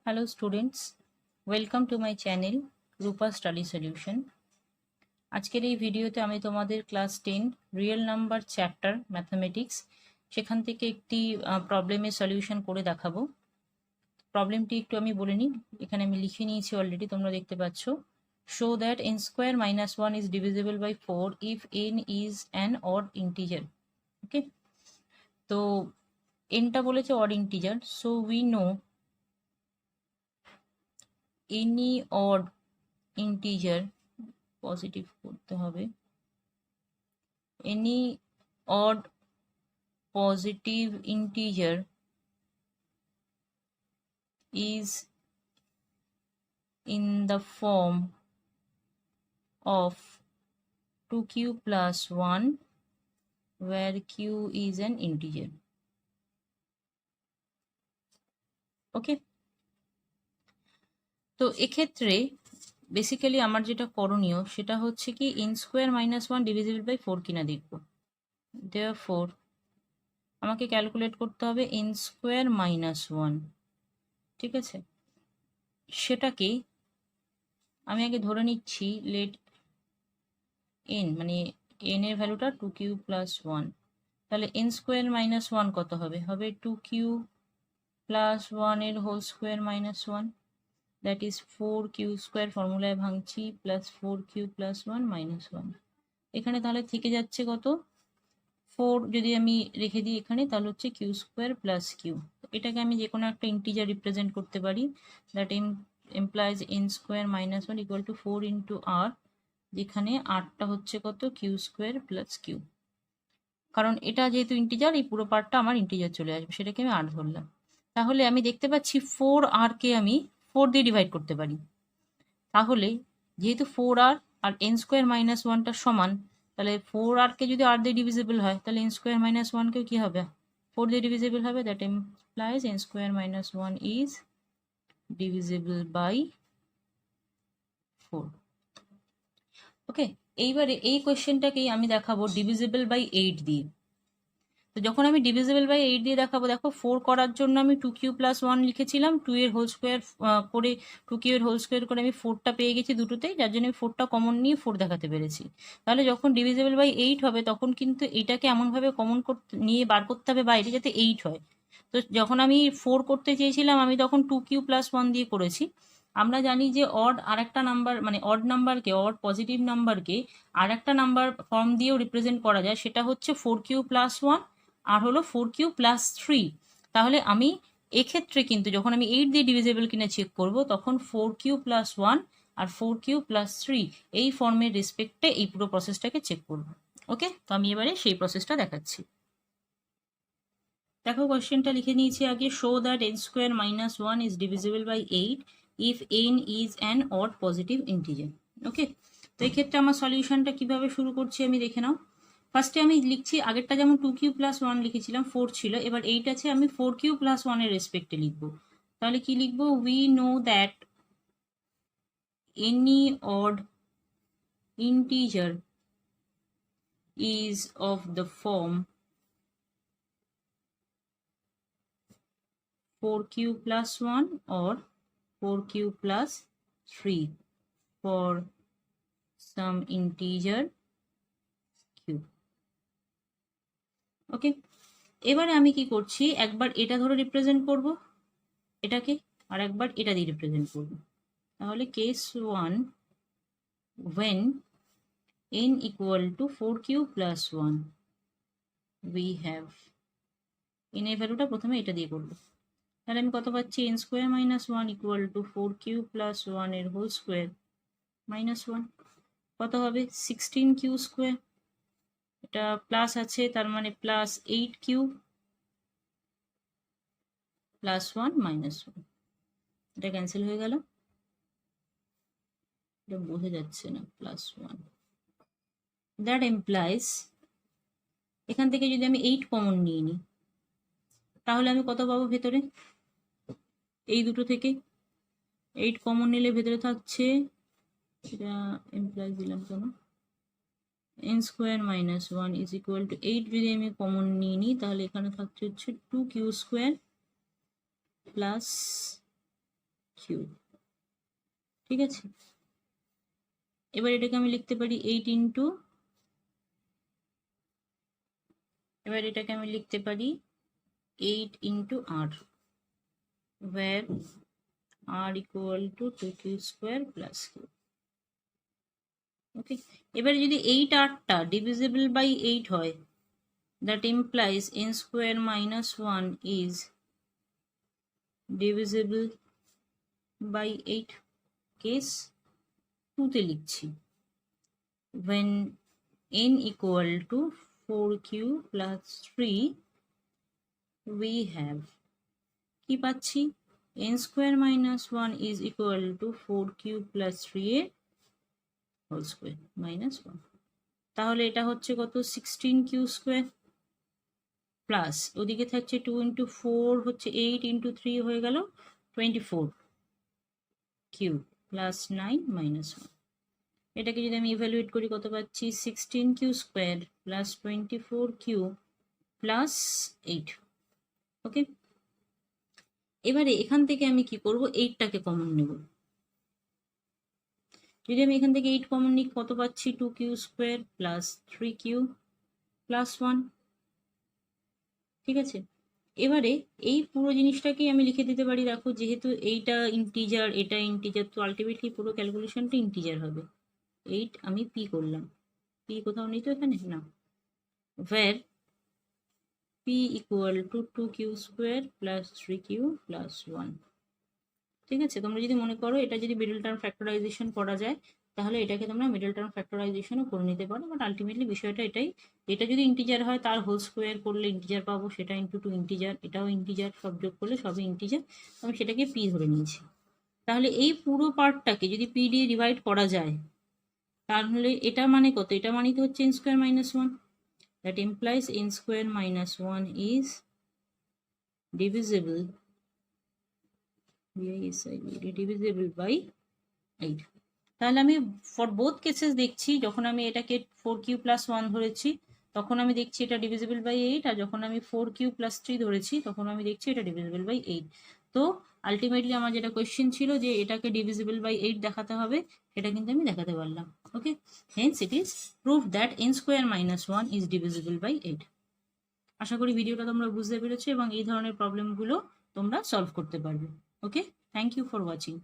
Hello students, welcome to my channel Rupa Study Solution. আজকের এই ভিডিওতে আমি তোমাদের class 10 real number chapter mathematics সেখান থেকে একটি প্রবলেমের সলিউশন করে দেখাবো। প্রবলেমটি একটু আমি বলে নিই, এখানে আমি লিখে নিয়েছি অলরেডি, তোমরা দেখতে পাচ্ছ। Show that n square minus 1 is divisible by 4 if n is an odd integer. ওকে, তো nটা বলেছে odd integer, so we know any odd integer positive করতে হবে, any odd positive integer is in the form of 2q plus 1 where q is an integer. ওকে, তো এক্ষেত্রে basically আমার যেটা করণীয় সেটা হচ্ছে কি n square minus 1 divisible by 4 কিনা দেখবো। দেয়ারফর আমাকে ক্যালকুলেট করতে হবে n স্কোয়ার মাইনাস 1, ঠিক আছে। সেটাকে আমি আগে ধরে নিচ্ছি লেট n, মানে n এর ভ্যালুটা 2q প্লাস 1, তাহলে n স্কোয়ার মাইনাস 1 কত হবে? হবে 2q প্লাস 1 এর whole square minus 1, that is 4q square, ফর্মুলায় ভাঙছি, প্লাস 4q প্লাস 1 মাইনাস 1। এখানে তাহলে থেকে যাচ্ছে কত? 4 যদি আমি রেখে দিই এখানে, তাহলে হচ্ছে q স্কোয়ার প্লাস q। এটাকে আমি যে কোনো একটা ইন্টিজার রিপ্রেজেন্ট করতে পারি, that implies n square minus 1 equal to 4 into r, যেখানে আরটা হচ্ছে কত? Q square plus Q. কারণ এটা যেহেতু ইন্টিজার, এই পুরো পার্টটা আমার ইন্টিজার চলে আসবে, সেটাকে আমি আর ধরলাম। তাহলে আমি দেখতে পাচ্ছি 4r কে আমি 4 দিয়ে ডিভাইড করতে পারি। তাহলে যেহেতু 4r আর n স্কোয়ার মাইনাস 1টা সমান, তাহলে 4r কে যদি r দিয়ে ডিভিজিবল হয়, তাহলে n স্কোয়ার মাইনাস 1 কেও কি হবে? 4 দিয়ে ডিভিজিবল হবে। That implies n square minus 1 is divisible by 4। Okay, এইবারে এই কোয়েশ্চেনটাকেই আমি দেখাবো ডিভিজিবল বাই 8 দিয়ে। তো যখন আমি ডিভিজিবল বাই 8 দিয়ে দেখাবো, দেখো 4 করার জন্য আমি 2q প্লাস 1 লিখেছিলাম, 2 এর হোল স্কোয়ার করে 2q এর হোল স্কোয়ার করে আমি 4টা পেয়ে গেছি দুটোতেই, যার জন্য আমি 4টা কমন নিয়ে 4 দেখাতে পেরেছি। তাহলে যখন ডিভিজিবল বাই 8 হবে, তখন কিন্তু এইটাকে এমনভাবে কমন নিয়ে বার করতে হবে বাইরে যাতে 8 হয়। তো যখন আমি 4 করতে চেয়েছিলাম, আমি তখন 2q প্লাস 1 দিয়ে করেছি। আমরা জানি যে অড আরেকটা নাম্বার, মানে অড নাম্বারকে, অড পজিটিভ নাম্বারকে আরেকটা নাম্বার ফর্ম দিয়েও রিপ্রেজেন্ট করা যায়, সেটা হচ্ছে 4q প্লাস 1 আর হলো 4q প্লাস 3। তাহলে আমি এক্ষেত্রে কিন্তু যখন আমি 8 দিয়ে ডিভিজিবল কিনা চেক করব, তখন 4q প্লাস 1 আর 4q প্লাস 3 এই ফর্মের রেসপেক্টে এই পুরো প্রসেসটাকে চেক করব। ওকে, তো আমি এবারে সেই প্রসেসটা দেখাচ্ছি। দেখো কোয়েশ্চেনটা লিখে নিয়েছি আগে। Show that n square minus 1 is divisible by 8 if n is an odd positive integer. Okay, তো এক্ষেত্রে আমার সলিউশনটা কিভাবে শুরু করছি আমি দেখে নাও। ফার্স্টে আমি লিখছি, আগেরটা যেমন 2q প্লাস 1 লিখেছিলাম, 4 ছিল, এবার 8 আছে, আমি 4q প্লাস 1 এর রেসপেক্টে লিখবো। তাহলে কি লিখবো? We know that any odd integer is of the form 4q plus 1 or 4q plus 3 for some integer q. Okay, এবারে আমি কি করছি, একবার এটা ধরে রিপ্রেজেন্ট করব এটাকে, আর একবার এটা দিয়ে রিপ্রেজেন্ট করব। তাহলে case 1, when n equal to 4q plus 1 we have, n এর ভ্যালুটা প্রথমে এটা দিয়ে করব। তাহলে আমি কত পাচ্ছি? n square minus 1 equal two 4q plus 1 এর হোল স্কোয়ার মাইনাস 1। কত হবে? 16q স্কোয়ার, এটা প্লাস আছে, তার মানে প্লাস 8q প্লাস 1 মাইনাস 1, এটা ক্যান্সেল হয়ে গেল, এটা বোঝা যাচ্ছে না, প্লাস 1। দ্যাট এমপ্লাইজ, এখান থেকে যদি আমি 8 কমন নিয়ে নিই, তাহলে আমি কত পাবো ভেতরে? এই দুটো থেকে 8 কমন নিলে ভেতরে থাকছে, এটা এমপ্লাইজ দিলাম কেন, n square minus 1 is equal to 8 যদি আমি কমন নিয়ে নিই, তাহলে এখানে থাকছে হচ্ছে 2q স্কোয়ার প্লাস কিউব। ঠিক আছে, এবার এটাকে আমি লিখতে পারি 8 ইন্টু, এবার এটাকে আমি লিখতে পারি 8 into R, where r equal to 2q square plus q। Okay, এবারে যদি 8 ডিভিজিবল বাই 8 হয়, that implies n square minus 1 is divisible by 8। Case 2 তে লিখছি, when n equal to 4q plus 3 we have, কি পাচ্ছি, n square minus 1 is equal to 4q plus 3a whole square minus 1। তাহলে এটা হচ্ছে কত, 16q square plus ওদিকে থাকছে 2 ইন্টু 4 হচ্ছে 8 ইন্টু 3 হয়ে গেল 24 কিউ প্লাস 9 মাইনাস 1। এটাকে যদি আমি ইভ্যালুয়েট করি কত পাচ্ছি, 16q square plus 24q plus 8। ওকে, এবারে এখান থেকে আমি কি করব, 8টাকে কমন নেব। যদি আমি এখান থেকে 8 কমন নিই কত পাচ্ছি, 2q square plus 3q plus 1। ঠিক আছে, এবারে এই পুরো জিনিসটাকেই আমি লিখে দিতে পারি, দেখো যেহেতু এইটা ইন্টিজার এটা ইন্টিজার, তো আলটিমেটলি পুরো ক্যালকুলেশনটা ইন্টিজার হবে। 8 আমি পি করলাম, পি কোথাও নেই তো এখানে, না, where p equal to 2q square plus 3q plus 1। ঠিক আছে, তোমরা যদি মনে করো এটা যদি মিডল টার্ম ফ্যাক্টরাইজেশন করা যায়, তাহলে এটাকে তোমরা মিডল টার্ম ফ্যাক্টরাইজেশনও করে নিতে পারো, বাট আলটিমেটলি বিষয়টা এটাই, এটা যদি ইন্টিজার হয় তার হোল স্কোয়ার করলে ইন্টিজার পাবো, সেটা ইন্টু 2 ইন্টিজার, এটাও ইন্টিজার, সব যোগ করলে সবই ইন্টিজার, আমি সেটাকে পি ধরে নিয়েছি। তাহলে এই পুরো পার্টটাকে যদি পি দিয়ে ডিভাইড করা যায়, তাহলে এটা মানে কত, এটা মানে তো হচ্ছে n square minus 1, that implies n square minus 1 is divisible divisible by 8। তাহলে আমি ফর বোথ কেসেস দেখছি, যখন আমি এটাকে 4q প্লাস 1 ধরেছি তখন আমি দেখছি এটা ডিভিজিবল বাই 8, আর যখন আমি 4q প্লাস 3 ধরেছি তখন আমি দেখছি এটা ডিভিজিবল বাই 8। তো আলটিমেটলি আমার যেটা কোয়েশ্চেন ছিল যে এটাকে ডিভিজিবল বাই 8 দেখাতে হবে, সেটা কিন্তু আমি দেখাতে পারলাম। Okay, hence it is prove that n square minus 1 is divisible by 8। আশা করি ভিডিওটা তোমরা বুঝতে পেরেছো এবং এই ধরনের প্রবলেমগুলো তোমরা সলভ করতে পারবে। ওকে, থ্যাংক ইউ ফর ওয়াচিং।